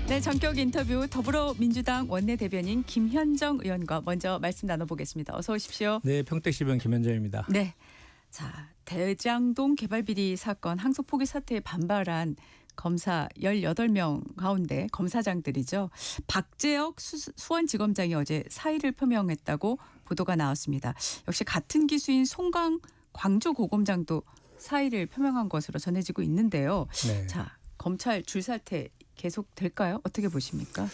네, 전격 인터뷰 더불어민주당 원내대변인 김현정 의원과 먼저 말씀 나눠보겠습니다. 어서 오십시오. 네, 평택시병 김현정입니다. 네, 자 대장동 개발비리 사건 항소 포기 사태에 반발한 검사 18명 가운데 검사장들이죠. 박재혁 수원지검장이 어제 사의를 표명했다고 보도가 나왔습니다. 역시 같은 기수인 송강 광주고검장도 사의를 표명한 것으로 전해지고 있는데요. 네. 자, 검찰 줄사태 계속 될까요? 어떻게 보십니까?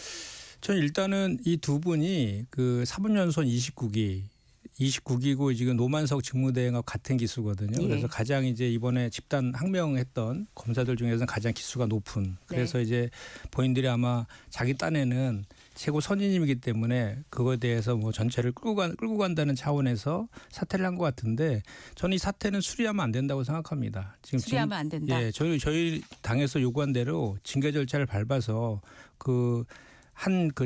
전 일단은 이 두 분이 그 사법연수원 29기고 지금 노만석 직무대행하고 같은 기수거든요. 예. 그래서 가장 이제 이번에 집단 항명했던 검사들 중에서는 가장 기수가 높은. 그래서 네. 이제 본인들이 아마 자기 딴에는 최고 선임이기 때문에 그거에 대해서 뭐 전체를 끌고 간다는 차원에서 사퇴를 한 것 같은데 저는 이 사태는 수리하면 안 된다고 생각합니다. 지금 수리하면 안 된다. 예, 저희 당에서 요구한 대로 징계 절차를 밟아서 그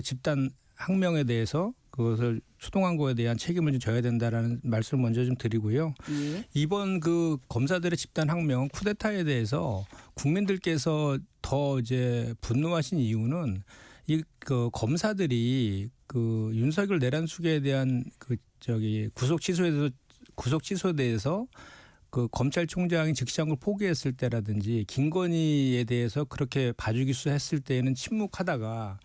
집단 항명에 대해서 그것을 추동한 거에 대한 책임을 좀 져야 된다라는 말씀을 먼저 좀 드리고요. 예. 이번 그 검사들의 집단 항명 쿠데타에 대해서 국민들께서 더 이제 분노하신 이유는 이 그 검사들이 그 윤석열 내란 수계에 대한 구속 취소에 대해서 그 검찰총장이 즉시한 걸 포기했을 때라든지 김건희에 대해서 그렇게 봐주기수 했을 때에는 침묵하다가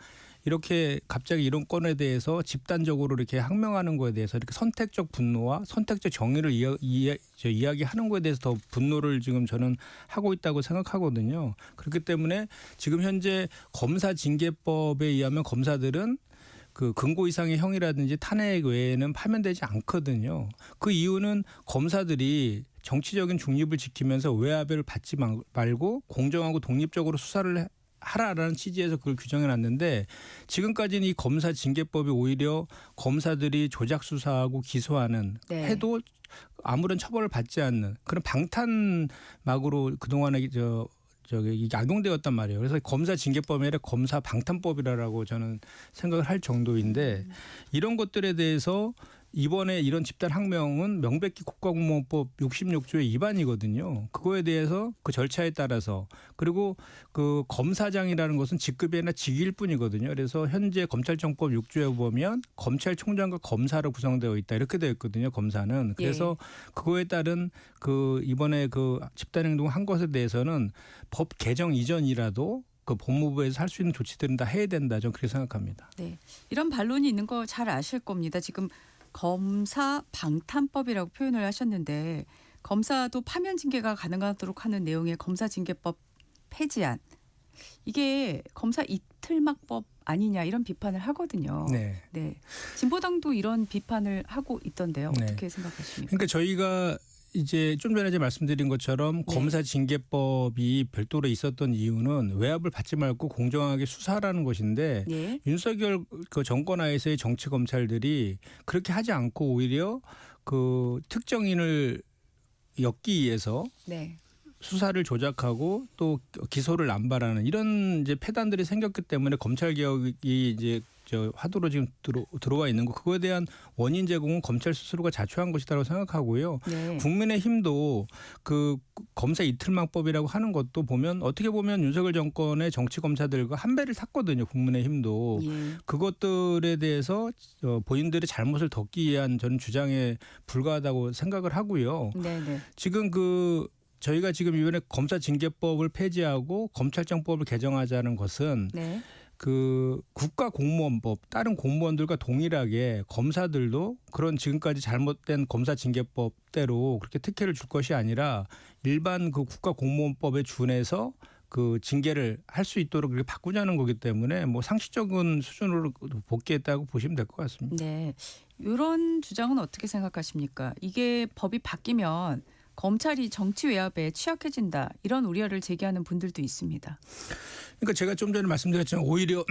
이렇게 갑자기 이런 건에 대해서 집단적으로 이렇게 항명하는 거에 대해서 이렇게 선택적 분노와 선택적 정의를 이야기하는 거에 대해서 더 분노를 지금 저는 하고 있다고 생각하거든요. 그렇기 때문에 지금 현재 검사징계법에 의하면 검사들은 그 금고 이상의 형이라든지 탄핵 외에는 파면되지 않거든요. 그 이유는 검사들이 정치적인 중립을 지키면서 외압을 받지 말고 공정하고 독립적으로 수사를 하라라는 취지에서 그걸 규정해 놨는데 지금까지는 이 검사징계법이 오히려 검사들이 조작 수사하고 기소하는 네. 해도 아무런 처벌을 받지 않는 그런 방탄막으로 그동안에 이게 악용되었단 말이에요. 그래서 검사징계법이 아니라 검사방탄법이라고 저는 생각을 할 정도인데 이런 것들에 대해서 이번에 이런 집단 항명은 명백히 국가공무원법 66조의 위반이거든요. 그거에 대해서 그 절차에 따라서 그리고 그 검사장이라는 것은 직급이 아니라 직위일 뿐이거든요. 그래서 현재 검찰청법 6조에 보면 검찰총장과 검사로 구성되어 있다 이렇게 되어 있거든요. 검사는. 그래서 그거에 따른 그 이번에 그 집단 행동을 한 것에 대해서는 법 개정 이전이라도 그 법무부에서 할 수 있는 조치들은 다 해야 된다. 저는 그렇게 생각합니다. 네, 이런 반론이 있는 거 잘 아실 겁니다. 지금 검사 방탄법이라고 표현을 하셨는데 검사도 파면 징계가 가능하도록 하는 내용의 검사징계법 폐지안 이게 검사 이틀막법 아니냐 이런 비판을 하거든요. 네. 네, 진보당도 이런 비판을 하고 있던데요. 네. 어떻게 생각하십니까? 그러니까 저희가 이제 좀 전에 말씀드린 것처럼 검사징계법이 별도로 있었던 이유는 외압을 받지 말고 공정하게 수사하라는 것인데 네. 윤석열 그 정권 하에서의 정치 검찰들이 그렇게 하지 않고 오히려 그 특정인을 엮기 위해서 네. 수사를 조작하고 또 기소를 남발하는 이런 이제 폐단들이 생겼기 때문에 검찰 개혁이 이제 화두로 지금 들어와 있는 거 그거에 대한 원인 제공은 검찰 스스로가 자초한 것이라고 생각하고요. 네. 국민의힘도 그 검사 이틀망법이라고 하는 것도 보면 어떻게 보면 윤석열 정권의 정치 검사들과 한 배를 탔거든요. 국민의힘도 예. 그것들에 대해서 본인들의 잘못을 덮기 위한 저는 주장에 불과하다고 생각을 하고요. 네네. 지금 저희가 지금 이번에 검사징계법을 폐지하고 검찰청법을 개정하자는 것은 네. 그 국가공무원법 다른 공무원들과 동일하게 검사들도 그런 지금까지 잘못된 검사징계법대로 그렇게 특혜를 줄 것이 아니라 일반 그 국가공무원법에 준해서 그 징계를 할 수 있도록 그렇게 바꾸자는 거기 때문에 뭐 상식적인 수준으로 복귀했다고 보시면 될 것 같습니다. 네. 이런 주장은 어떻게 생각하십니까? 이게 법이 바뀌면 검찰이 정치 외압에 취약해진다 이런 우려를 제기하는 분들도 있습니다. 그러니까 제가 좀 전에 말씀드렸지만 오히려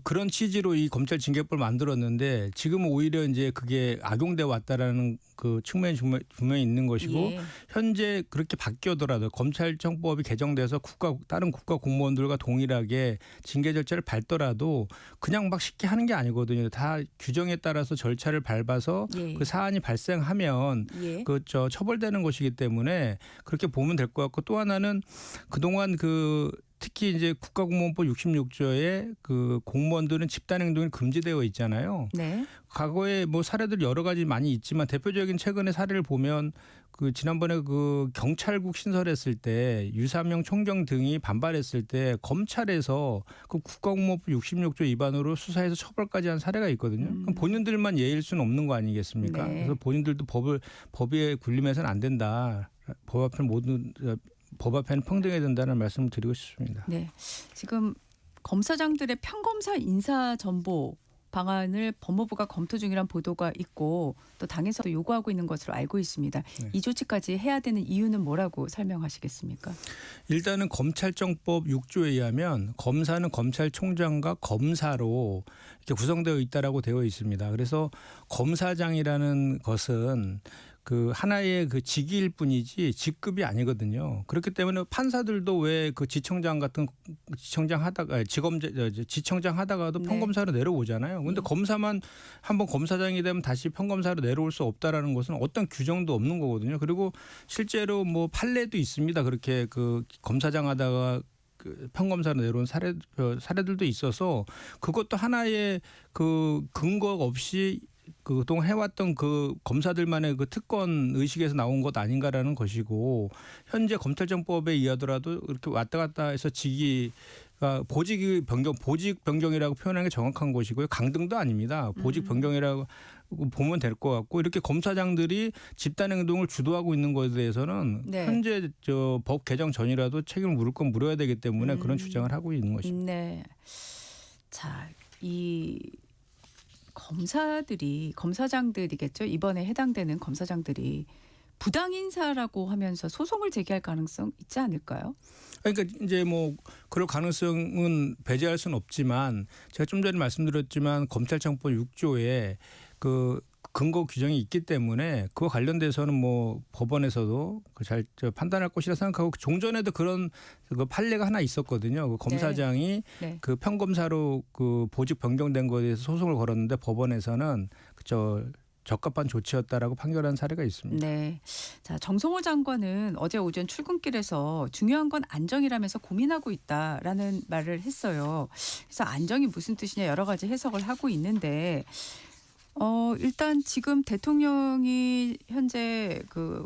그런 취지로 이 검찰 징계법을 만들었는데 지금은 오히려 이제 그게 악용돼 왔다라는 그 측면이 분명히 있는 것이고 예. 현재 그렇게 바뀌더라도 검찰청법이 개정돼서 다른 국가 공무원들과 동일하게 징계 절차를 밟더라도 그냥 막 쉽게 하는 게 아니거든요. 다 규정에 따라서 절차를 밟아서 예. 그 사안이 발생하면 예. 처벌되는 것이기 때문에 그렇게 보면 될 것 같고 또 하나는 그동안 특히 이제 국가공무원법 66조에 그 공무원들은 집단 행동이 금지되어 있잖아요. 네. 과거에 뭐 사례들 여러 가지 많이 있지만 대표적인 최근의 사례를 보면 그 지난번에 그 경찰국 신설했을 때 유사명 총경 등이 반발했을 때 검찰에서 그 국가공무원법 66조 위반으로 수사해서 처벌까지 한 사례가 있거든요. 그럼 본인들만 예일 수는 없는 거 아니겠습니까? 네. 그래서 본인들도 법에 굴림해서는 안 된다. 법 앞에는 평등해야 된다는 말씀을 드리고 싶습니다. 네. 지금 검사장들의 평검사 인사 전보 방안을 법무부가 검토 중이란 보도가 있고 또 당에서도 요구하고 있는 것으로 알고 있습니다. 네. 이 조치까지 해야 되는 이유는 뭐라고 설명하시겠습니까? 일단은 검찰청법 6조에 의하면 검사는 검찰총장과 검사로 이렇게 구성되어 있다라고 되어 있습니다. 그래서 검사장이라는 것은 그 하나의 그 직위일 뿐이지 직급이 아니거든요. 그렇기 때문에 판사들도 왜 그 지청장 하다가 지청장 하다가도 네. 평검사로 내려오잖아요. 그런데 검사만 한번 검사장이 되면 다시 평검사로 내려올 수 없다라는 것은 어떤 규정도 없는 거거든요. 그리고 실제로 뭐 판례도 있습니다. 그렇게 그 검사장 하다가 그 평검사로 내려온 사례들도 있어서 그것도 하나의 그 근거 없이 그동안 해왔던 그 검사들만의 그 특권 의식에서 나온 것 아닌가라는 것이고 현재 검찰청법에 의하더라도 이렇게 왔다 갔다 해서 직위가 보직 변경이라고 표현하는 게 정확한 것이고요. 강등도 아닙니다. 보직 변경이라고 보면 될 것 같고 이렇게 검사장들이 집단 행동을 주도하고 있는 것에 대해서는 네. 현재 저 법 개정 전이라도 책임을 물을 건 물어야 되기 때문에 그런 주장을 하고 있는 것입니다. 네. 자, 이 검사장들이겠죠. 이번에 해당되는 검사장들이 부당 인사라고 하면서 소송을 제기할 가능성 있지 않을까요? 그러니까 이제 뭐 그럴 가능성은 배제할 수는 없지만 제가 좀 전에 말씀드렸지만 검찰청법 6조에 그 근거 규정이 있기 때문에 그와 관련돼서는 뭐 법원에서도 잘 판단할 것이라 생각하고 종전에도 그런 그 판례가 하나 있었거든요. 그 검사장이 네. 그 평검사로 그 보직 변경된 거에 대해서 소송을 걸었는데 법원에서는 적합한 조치였다라고 판결한 사례가 있습니다. 네. 자, 정성호 장관은 어제 오전 출근길에서 중요한 건 안정이라면서 고민하고 있다라는 말을 했어요. 그래서 안정이 무슨 뜻이냐 여러 가지 해석을 하고 있는데 일단 지금 대통령이 현재 그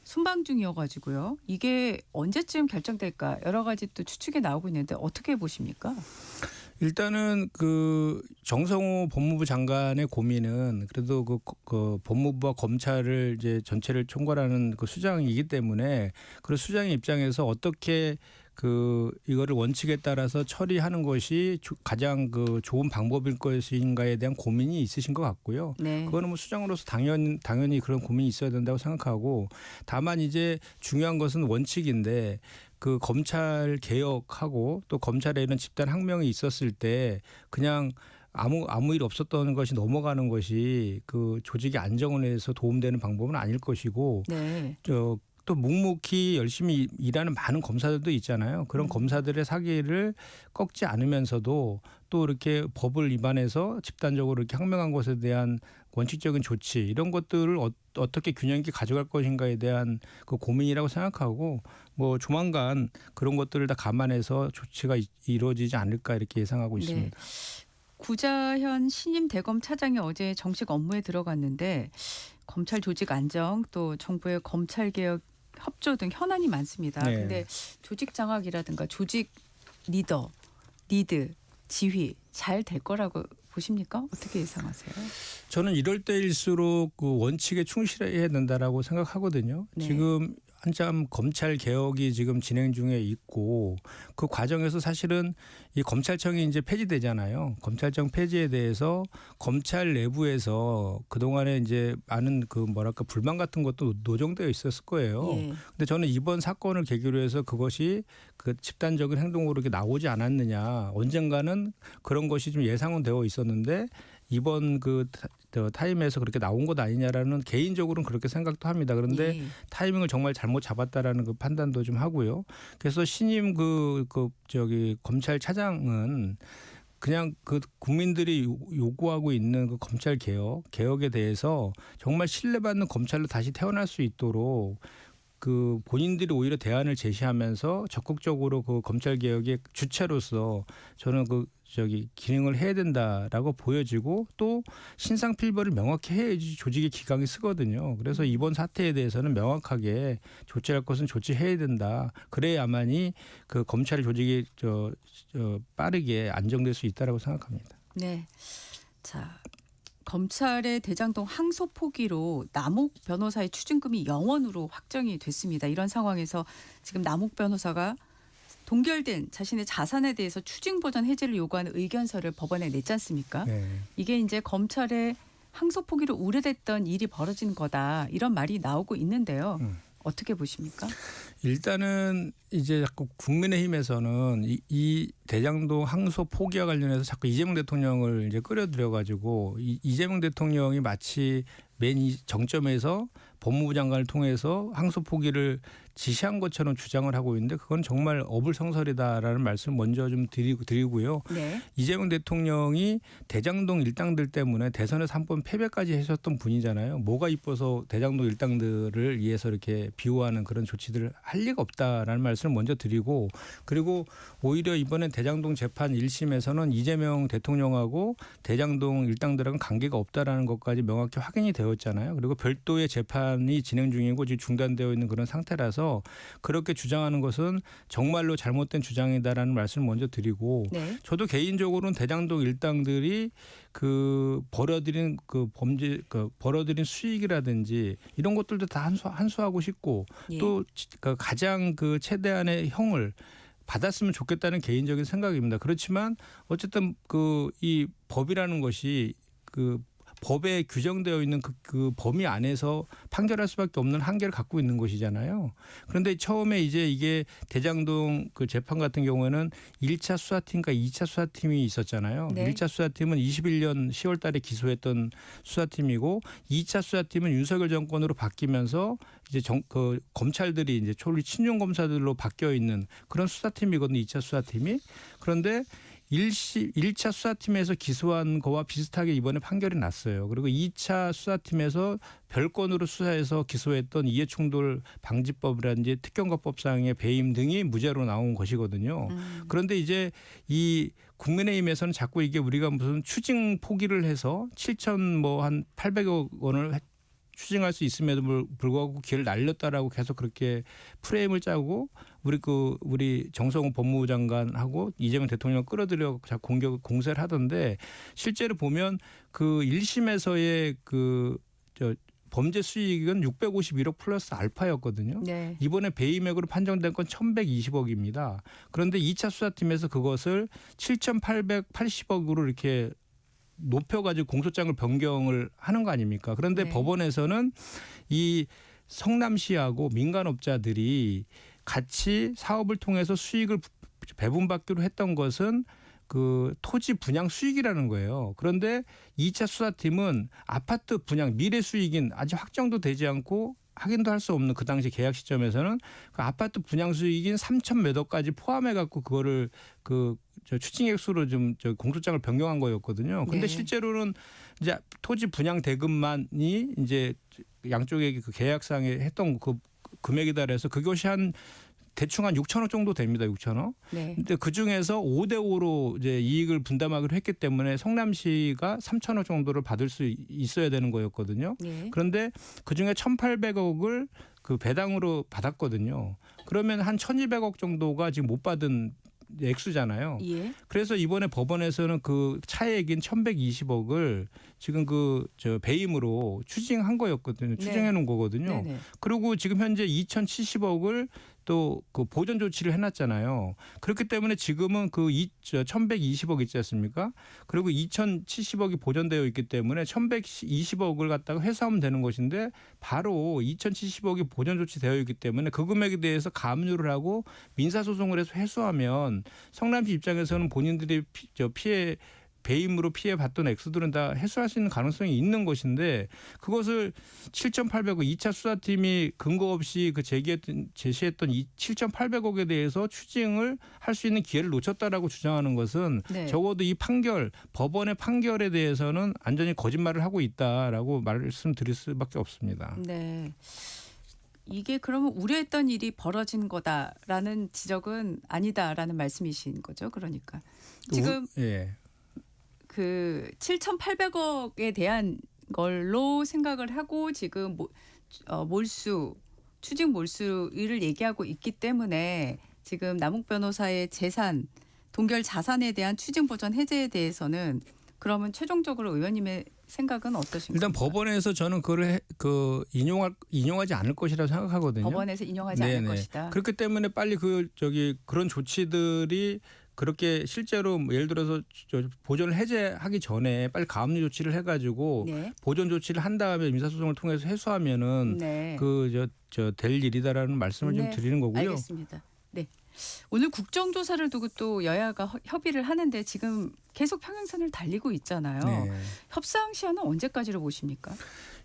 순방 중이어가지고요. 이게 언제쯤 결정될까 여러 가지 또 추측이 나오고 있는데 어떻게 보십니까? 일단은 그 정성호 법무부 장관의 고민은 그래도 그 법무부와 검찰을 이제 전체를 총괄하는 그 수장이기 때문에 그 수장의 입장에서 어떻게 그 이거를 원칙에 따라서 처리하는 것이 가장 그 좋은 방법일 것인가에 대한 고민이 있으신 것 같고요. 네. 그거는 뭐 수장으로서 당연히 그런 고민이 있어야 된다고 생각하고 다만 이제 중요한 것은 원칙인데 그 검찰 개혁하고 또 검찰에 이런 집단 항명이 있었을 때 그냥 아무 일 없었던 것이 넘어가는 것이 그 조직의 안정을 위해서 도움되는 방법은 아닐 것이고 네. 또 묵묵히 열심히 일하는 많은 검사들도 있잖아요. 그런 검사들의 사기를 꺾지 않으면서도 또 이렇게 법을 위반해서 집단적으로 이렇게 항명한 것에 대한 원칙적인 조치 이런 것들을 어떻게 균형 있게 가져갈 것인가에 대한 그 고민이라고 생각하고 뭐 조만간 그런 것들을 다 감안해서 조치가 이루어지지 않을까 이렇게 예상하고 있습니다. 네. 구자현 신임 대검 차장이 어제 정식 업무에 들어갔는데 검찰 조직 안정 또 정부의 검찰 개혁 협조 등 현안이 많습니다. 네. 근데 조직 장악이라든가 조직 리드, 지휘 잘 될 거라고 보십니까? 어떻게 예상하세요? 저는 이럴 때일수록 그 원칙에 충실해야 된다라고 생각하거든요. 네. 지금 한참 검찰 개혁이 지금 진행 중에 있고 그 과정에서 사실은 이 검찰청이 이제 폐지되잖아요. 검찰청 폐지에 대해서 검찰 내부에서 그동안에 이제 많은 그 뭐랄까 불만 같은 것도 노정되어 있었을 거예요. 예. 근데 저는 이번 사건을 계기로 해서 그것이 그 집단적인 행동으로 이렇게 나오지 않았느냐. 언젠가는 그런 것이 좀 예상은 되어 있었는데 이번 그 타임에서 그렇게 나온 것 아니냐라는 개인적으로는 그렇게 생각도 합니다. 그런데 예. 타이밍을 정말 잘못 잡았다라는 그 판단도 좀 하고요. 그래서 신임 검찰 차장은 그냥 그 국민들이 요구하고 있는 그 검찰 개혁에 대해서 정말 신뢰받는 검찰로 다시 태어날 수 있도록 그 본인들이 오히려 대안을 제시하면서 적극적으로 그 검찰 개혁의 주체로서 저는 기능을 해야 된다라고 보여지고 또 신상필벌을 명확히 해야지 조직의 기강이 쓰거든요. 그래서 이번 사태에 대해서는 명확하게 조치할 것은 조치해야 된다. 그래야만이 그 검찰 조직이 빠르게 안정될 수 있다라고 생각합니다. 네. 자, 검찰의 대장동 항소 포기로 남욱 변호사의 추징금이 0원으로 확정이 됐습니다. 이런 상황에서 지금 남욱 변호사가 동결된 자신의 자산에 대해서 추징 보전 해제를 요구하는 의견서를 법원에 냈지 않습니까? 네. 이게 이제 검찰의 항소 포기로 우려됐던 일이 벌어진 거다. 이런 말이 나오고 있는데요. 어떻게 보십니까? 일단은 이제 자꾸 국민의힘에서는 이 대장동 항소 포기와 관련해서 자꾸 이재명 대통령을 이제 끌어들여 가지고 이재명 대통령이 마치 맨 이 정점에서 법무부 장관을 통해서 항소 포기를 지시한 것처럼 주장을 하고 있는데 그건 정말 어불성설이다라는 말씀 먼저 좀 드리고요. 네. 이재명 대통령이 대장동 일당들 때문에 대선에서 한 번 패배까지 하셨던 분이잖아요. 뭐가 이뻐서 대장동 일당들을 위해서 이렇게 비호하는 그런 조치들을 할 리가 없다라는 말씀을 먼저 드리고 그리고 오히려 이번에 대장동 재판 1심에서는 이재명 대통령하고 대장동 일당들하고는 관계가 없다라는 것까지 명확히 확인이 되었잖아요. 그리고 별도의 재판이 진행 중이고 지금 중단되어 있는 그런 상태라서 그렇게 주장하는 것은 정말로 잘못된 주장이다라는 말씀을 먼저 드리고 네. 저도 개인적으로는 대장동 일당들이 그 벌어들인 벌어들인 수익이라든지 이런 것들도 다 한수하고 싶고 예. 또 가장 그 최대한의 형을 받았으면 좋겠다는 개인적인 생각입니다. 그렇지만 어쨌든 이 법이라는 것이 법에 규정되어 있는 그 범위 안에서 판결할 수밖에 없는 한계를 갖고 있는 것이잖아요. 그런데 처음에 이제 이게 대장동 그 재판 같은 경우에는 1차 수사팀과 2차 수사팀이 있었잖아요. 네. 1차 수사팀은 21년 10월 달에 기소했던 수사팀이고 2차 수사팀은 윤석열 정권으로 바뀌면서 이제 검찰들이 이제 초리 친중 검사들로 바뀌어 있는 그런 수사팀이거든요. 2차 수사팀이. 그런데 1차 수사팀에서 기소한 거와 비슷하게 이번에 판결이 났어요. 그리고 2차 수사팀에서 별건으로 수사해서 기소했던 이해충돌 방지법이라든지 특경과법상의 배임 등이 무죄로 나온 것이거든요. 그런데 이제 이 국민의힘에서는 자꾸 이게 우리가 무슨 추징 포기를 해서 7천 한 800억 원을 추징할 수 있음에도 불구하고 기회를 날렸다라고 계속 그렇게 프레임을 짜고 우리 정성호 법무부 장관하고 이재명 대통령 끌어들여 공세를 하던데 실제로 보면 그 1심에서의 범죄 수익은 651억 플러스 알파였거든요. 네. 이번에 배임액으로 판정된 건 1,120억입니다. 그런데 2차 수사팀에서 그것을 7,880억으로 이렇게 높여가지고 공소장을 변경을 하는 거 아닙니까? 그런데 네. 법원에서는 이 성남시하고 민간업자들이 같이 사업을 통해서 수익을 배분받기로 했던 것은 그 토지 분양 수익이라는 거예요. 그런데 2차 수사팀은 아파트 분양 미래 수익인 아직 확정도 되지 않고 확인도 할 수 없는 그 당시 계약 시점에서는 그 아파트 분양 수익인 3천 몇 억까지 포함해 갖고 그거를 추징액수로 좀 공소장을 변경한 거였거든요. 근데 네. 실제로는 이제 토지 분양 대금만이 이제 양쪽의 그 계약상에 했던 그 금액이다 그래서 그것이 대충 한 6천억 정도 됩니다. 6천억. 네. 근데 그 중에서 5대 5로 이제 이익을 분담하기로 했기 때문에 성남시가 3천억 정도를 받을 수 있어야 되는 거였거든요. 네. 그런데 그 중에 1,800억을 그 배당으로 받았거든요. 그러면 한 1,200억 정도가 지금 못 받은 액수잖아요. 예. 그래서 이번에 법원에서는 그 차액인 1,120억을 지금 배임으로 추징한 거였거든요. 추징해 놓은 거거든요. 네네. 그리고 지금 현재 2,070억을 또 그 보전 조치를 해놨잖아요. 그렇기 때문에 지금은 1,120억 있지 않습니까? 그리고 2,070억이 보전되어 있기 때문에 1,120억을 갖다가 회수하면 되는 것인데 바로 2,070억이 보전 조치되어 있기 때문에 그 금액에 대해서 가압류를 하고 민사소송을 해서 회수하면 성남시 입장에서는 본인들이 배임으로 피해봤던 액수들은 다 해소할 수 있는 가능성이 있는 것인데 그것을 7,800억 2차 수사팀이 근거 없이 제시했던 이 7,800억에 대해서 추징을 할 수 있는 기회를 놓쳤다라고 주장하는 것은 네. 적어도 이 법원의 판결에 대해서는 완전히 거짓말을 하고 있다라고 말씀드릴 수밖에 없습니다. 네. 이게 그러면 우려했던 일이 벌어진 거다라는 지적은 아니다라는 말씀이신 거죠. 그러니까 지금 예. 그 7,800억에 대한 걸로 생각을 하고 지금 추징 몰수를 얘기하고 있기 때문에 지금 남욱 변호사의 재산, 동결 자산에 대한 추징 보전 해제에 대해서는 그러면 최종적으로 의원님의 생각은 어떠신가요? 일단 법원에서 저는 그걸 인용하지 않을 것이라고 생각하거든요. 법원에서 인용하지 않을 것이다. 그렇기 때문에 빨리 그런 조치들이 그렇게 실제로 예를 들어서 보존을 해제하기 전에 빨리 가압류 조치를 해가지고 네. 보존 조치를 한 다음에 민사소송을 통해서 해소하면은 네. 될 일이다라는 말씀을 좀 네. 드리는 거고요. 알겠습니다. 네. 오늘 국정조사를 두고 또 여야가 협의를 하는데 지금 계속 평행선을 달리고 있잖아요. 네. 협상 시한은 언제까지로 보십니까?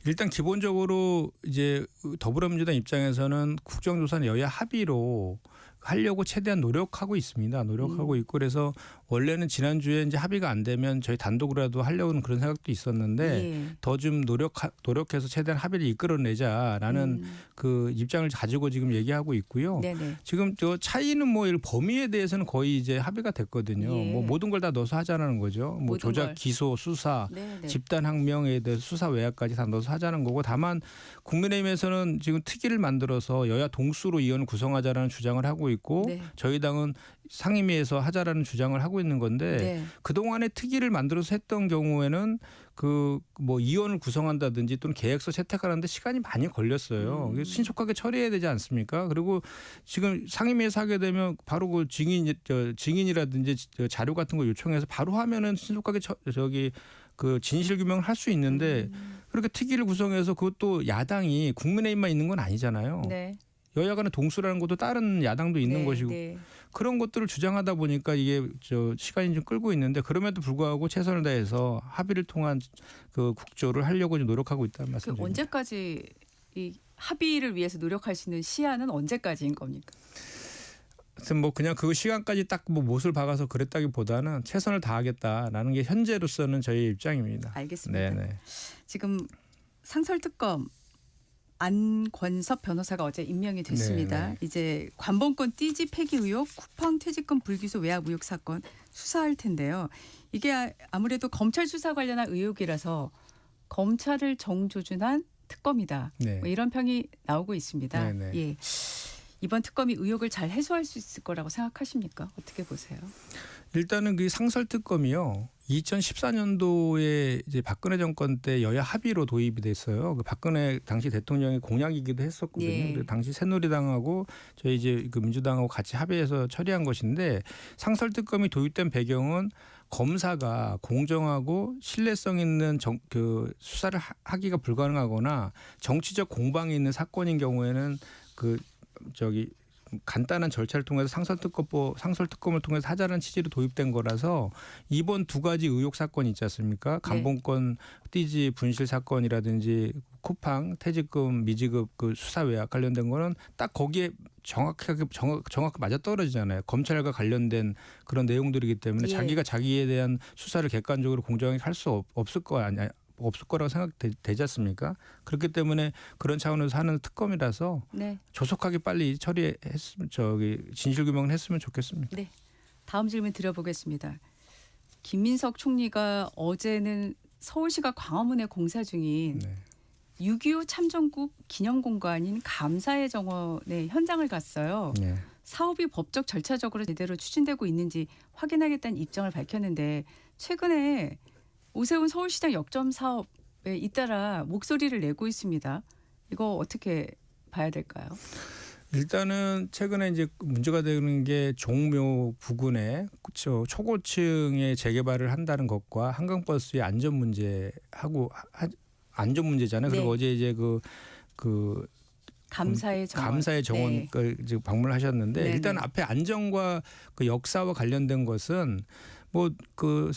일단 기본적으로 이제 더불어민주당 입장에서는 국정조사는 여야 합의로 하려고 최대한 노력하고 있습니다. 노력하고 있고 그래서 원래는 지난주에 이제 합의가 안 되면 저희 단독으로라도 하려고는 그런 생각도 있었는데 예. 더 좀 노력해서 최대한 합의를 이끌어내자라는 그 입장을 가지고 지금 얘기하고 있고요. 네네. 지금 저 차이는 뭐 범위에 대해서는 거의 이제 합의가 됐거든요. 예. 뭐 모든 걸 다 넣어서 하자는 거죠. 뭐 모든 조작, 걸. 기소, 수사, 네네. 집단 항명에 대해서 수사 외압까지 다 넣어서 하자는 거고 다만 국민의힘에서는 지금 특위를 만들어서 여야 동수로 의원을 구성하자라는 주장을 하고 있고 네. 저희 당은 상임위에서 하자라는 주장을 하고 있는 건데 네. 그동안에 특위를 만들어서 했던 경우에는 그 뭐 의원을 구성한다든지 또는 계획서 채택하는데 시간이 많이 걸렸어요. 그래서 신속하게 처리해야 되지 않습니까? 그리고 지금 상임위에서 하게 되면 바로 그 증인이라든지 자료 같은 거 요청해서 바로 하면은 신속하게 그 진실 규명을 할 수 있는데 그렇게 특위를 구성해서 그것도 야당이 국민의힘만 있는 건 아니잖아요. 네. 여야 간의 동수라는 것도 다른 야당도 있는 네, 것이고 네. 그런 것들을 주장하다 보니까 이게 시간이 좀 끌고 있는데 그럼에도 불구하고 최선을 다해서 합의를 통한 그 국조를 하려고 좀 노력하고 있다는 그 말씀입니다. 언제까지 이 합의를 위해서 노력할 수 있는 시한은 언제까지인 겁니까? 하여튼 뭐 그냥 그 시간까지 딱 뭐 못을 박아서 그랬다기보다는 최선을 다하겠다라는 게 현재로서는 저희 입장입니다. 알겠습니다. 네네. 지금 상설특검 안권섭 변호사가 어제 임명이 됐습니다. 네네. 이제 관본권 띠지 폐기 의혹, 쿠팡 퇴직금 불기소 외압 의혹 사건 수사할 텐데요. 이게 아무래도 검찰 수사 관련한 의혹이라서 검찰을 정조준한 특검이다. 네. 뭐 이런 평이 나오고 있습니다. 네네. 예. 이번 특검이 의혹을 잘 해소할 수 있을 거라고 생각하십니까? 어떻게 보세요? 일단은 그 상설특검이요. 2014년도에 이제 박근혜 정권 때 여야 합의로 도입이 됐어요. 그 박근혜 당시 대통령의 공약이기도 했었거든요. 예. 근데 당시 새누리당하고 저희 이제 그 민주당하고 같이 합의해서 처리한 것인데 상설특검이 도입된 배경은 검사가 공정하고 신뢰성 있는 그 수사를 하기가 불가능하거나 정치적 공방이 있는 사건인 경우에는 간단한 절차를 통해서 상설특검을 통해서 하자는 취지로 도입된 거라서 이번 두 가지 의혹 사건이 있지 않습니까? 간본권 띠지 분실 사건이라든지 쿠팡 퇴직금 미지급 그 수사 외압 관련된 거는 딱 거기에 정확하게 맞아떨어지잖아요. 검찰과 관련된 그런 내용들이기 때문에 예. 자기가 자기에 대한 수사를 객관적으로 공정하게 할 수 없을 거 아니야. 없을 거라고 생각되지 않습니까? 그렇기 때문에 그런 차원에서 하는 특검이라서 네. 조속하게 빨리 처리했으면 진실 규명을 했으면 좋겠습니다. 네. 다음 질문 드려보겠습니다. 김민석 총리가 어제는 서울시가 광화문에 공사 중인 네. 6.25 참전국 기념공간인 감사의 정원에 현장을 갔어요. 네. 사업이 법적 절차적으로 제대로 추진되고 있는지 확인하겠다는 입장을 밝혔는데 최근에 오세훈 서울시장 역점 사업에 잇따라 목소리를 내고 있습니다. 이거 어떻게 봐야 될까요? 일단은 최근에 이제 문제가 되는 게 종묘 부근에 초고층의 재개발을 한다는 것과 한강버스의 안전 문제하고 안전 문제잖아요. 네. 그리고 어제 이제 그 감사의 정원. 감사의 정원을 지금 방문하셨는데 네네. 일단 앞에 안전과 그 역사와 관련된 것은 뭐 그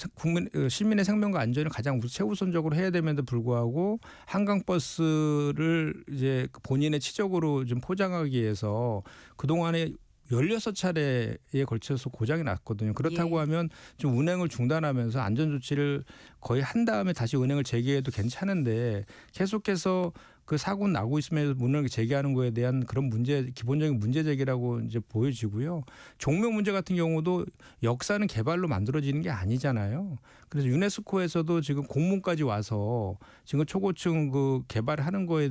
시민의 생명과 안전을 가장 최우선적으로 해야 됨에도 불구하고 한강버스를 이제 본인의 치적으로 좀 포장하기 위해서 그동안에 16차례에 걸쳐서 고장이 났거든요. 그렇다고 예. 하면 좀 운행을 중단하면서 안전 조치를 거의 한 다음에 다시 운행을 재개해도 괜찮은데 계속해서 그 사고 나고 있으면 문을 제기하는 거에 대한 그런 문제 기본적인 문제 제기라고 이제 보여지고요. 종묘 문제 같은 경우도 역사는 개발로 만들어지는 게 아니잖아요. 그래서 유네스코에서도 지금 공문까지 와서 지금 초고층 그 개발하는 거에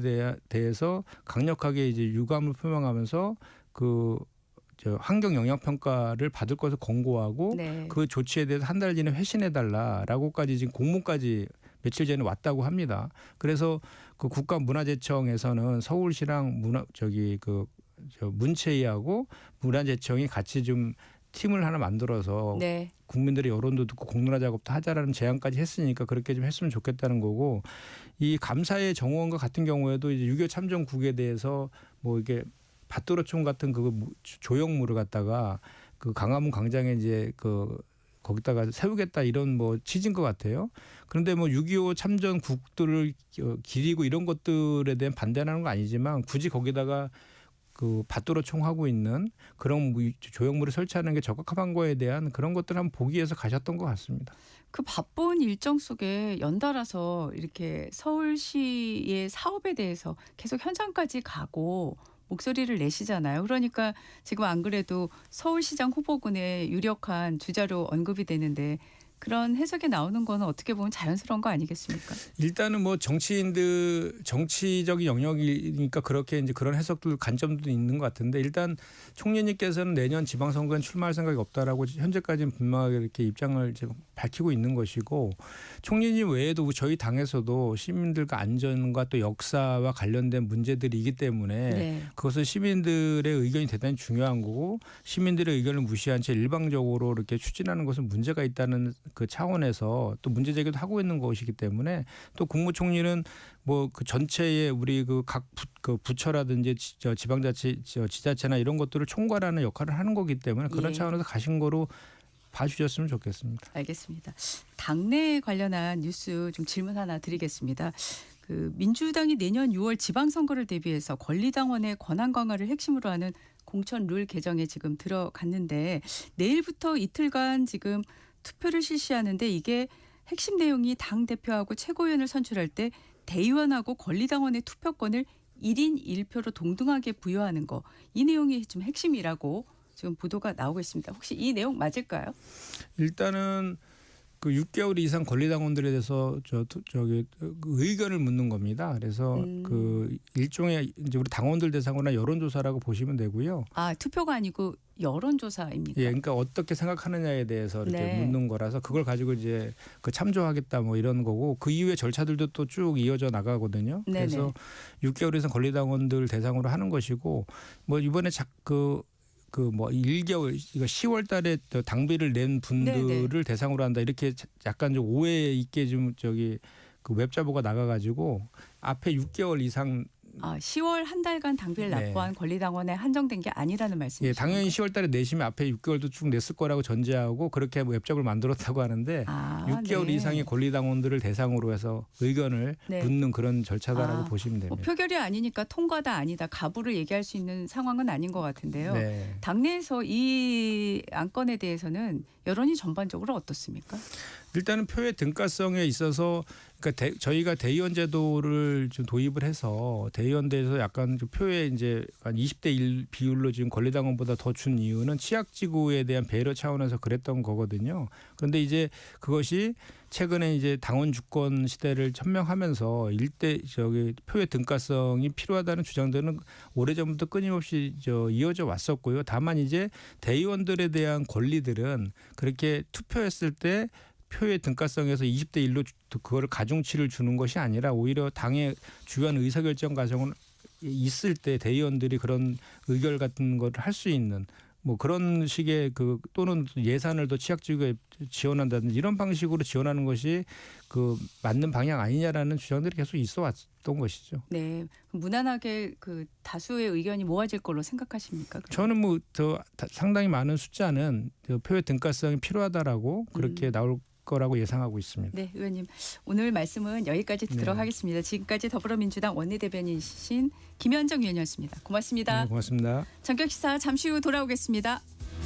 대해서 강력하게 이제 유감을 표명하면서 환경 영향 평가를 받을 것을 권고하고 네. 그 조치에 대해서 한 달 이내 회신해 달라라고까지 지금 공문까지 며칠 전에 왔다고 합니다. 그래서 그 국가문화재청에서는 서울시랑 문체위하고 문화재청이 같이 좀 팀을 하나 만들어서 네. 국민들의 여론도 듣고 공론화 작업도 하자라는 제안까지 했으니까 그렇게 좀 했으면 좋겠다는 거고, 이 감사의 정원과 같은 경우에도 이제 6.25 참전국에 대해서 뭐 이게 밭도로촌 같은 그 조형물을 갖다가 그 광화문 광장에 이제 거기다가 세우겠다 이런 뭐 취지인 것 같아요. 그런데 뭐 6.25 참전국들을 기리고 이런 것들에 대한 반대하는 건 아니지만 굳이 거기다가 그 밭도로총 하고 있는 그런 조형물을 설치하는 게 적합한 거에 대한 그런 것들을 한번 보기 위해서 가셨던 것 같습니다. 그 바쁜 일정 속에 연달아서 이렇게 서울시의 사업에 대해서 계속 현장까지 가고 목소리를 내시잖아요. 그러니까 지금 안 그래도 서울시장 후보군의 유력한 주자로 언급이 되는데 그런 해석이 나오는 거는 어떻게 보면 자연스러운 거 아니겠습니까? 일단은 뭐 정치인들 정치적인 영역이니까 그렇게 이제 그런 해석들 관점도 있는 것 같은데, 일단 총리님께서는 내년 지방선거엔 출마할 생각이 없다라고 현재까지는 분명하게 이렇게 입장을 지금 밝히고 있는 것이고, 총리님 외에도 저희 당에서도 시민들과 안전과 또 역사와 관련된 문제들이기 때문에 네. 그것은 시민들의 의견이 대단히 중요한 거고, 시민들의 의견을 무시한 채 일방적으로 이렇게 추진하는 것은 문제가 있다는 그 차원에서 또 문제 제기도 하고 있는 것이기 때문에, 또 국무총리는 뭐 그 전체의 우리 각 부처라든지 지방자치 지자체나 이런 것들을 총괄하는 역할을 하는 거기 때문에 그런 예. 차원에서 가신 거로 봐주셨으면 좋겠습니다. 알겠습니다. 당내 관련한 뉴스 좀 질문 하나 드리겠습니다. 그 민주당이 내년 6월 지방선거를 대비해서 권리당원의 권한 강화를 핵심으로 하는 공천 룰 개정에 지금 들어갔는데 내일부터 이틀간 지금 투표를 실시하는데 이게 핵심 내용이 당 대표하고 최고위원을 선출할 때 대의원하고 권리당원의 투표권을 1인 1표로 동등하게 부여하는 거, 이 내용이 좀 핵심이라고 지금 보도가 나오고 있습니다. 혹시 이 내용 맞을까요? 일단은 그 6개월 이상 권리당원들에 대해서 의견을 묻는 겁니다. 그래서 그 일종의 이제 우리 당원들 대상으로나 여론조사라고 보시면 되고요. 아, 투표가 아니고 여론조사입니까? 예, 그러니까 어떻게 생각하느냐에 대해서 이렇게 네. 묻는 거라서 그걸 가지고 이제 참조하겠다 뭐 이런 거고, 그 이후에 절차들도 또 쭉 이어져 나가거든요. 네네. 그래서 6개월 이상 권리당원들 대상으로 하는 것이고, 뭐 이번에 1개월, 10월 달에 당비를 낸 분들을 네네. 대상으로 한다, 이렇게 약간 좀 오해 있게 좀 그 웹자보가 나가가지고 앞에 6개월 이상. 10월 한 달간 당비를 네. 납부한 권리당원에 한정된 게 아니라는 말씀이시죠? 예, 당연히 10월 달에 내시면 앞에 6개월도 쭉 냈을 거라고 전제하고 그렇게 웹잡을 만들었다고 하는데, 6개월 네. 이상의 권리당원들을 대상으로 해서 의견을 네. 묻는 그런 절차다라고 보시면 뭐 됩니다. 표결이 아니니까 통과다 아니다 가부를 얘기할 수 있는 상황은 아닌 것 같은데요. 네. 당내에서 이 안건에 대해서는 여론이 전반적으로 어떻습니까? 일단은 표의 등가성에 있어서, 그러니까 저희가 대의원 제도를 좀 도입을 해서 대의원대에서 약간 좀 표에 이제 한 20대 1 비율로 지금 권리당원보다 더 준 이유는 취약지구에 대한 배려 차원에서 그랬던 거거든요. 그런데 이제 그것이 최근에 이제 당원 주권 시대를 천명하면서 표의 등가성이 필요하다는 주장들은 오래전부터 끊임없이 이어져 왔었고요. 다만 이제 대의원들에 대한 권리들은 그렇게 투표했을 때 표의 등가성에서 20대 1로 그거를 가중치를 주는 것이 아니라 오히려 당의 주요한 의사결정 과정은 있을 때 대의원들이 그런 의결 같은 걸 할 수 있는 뭐 그런 식의 또는 예산을 더 취약지구에 지원한다든지 이런 방식으로 지원하는 것이 그 맞는 방향 아니냐라는 주장들이 계속 있어 왔던 것이죠. 네, 무난하게 그 다수의 의견이 모아질 걸로 생각하십니까? 저는 뭐 더 상당히 많은 숫자는 표의 등가성이 필요하다라고 그렇게 나올 거라고 예상하고 있습니다. 네, 의원님 오늘 말씀은 여기까지 듣도록 하겠습니다. 지금까지 더불어민주당 원내대변인이신 김현정 의원이었습니다. 고맙습니다. 네, 고맙습니다. 전격시사 잠시 후 돌아오겠습니다.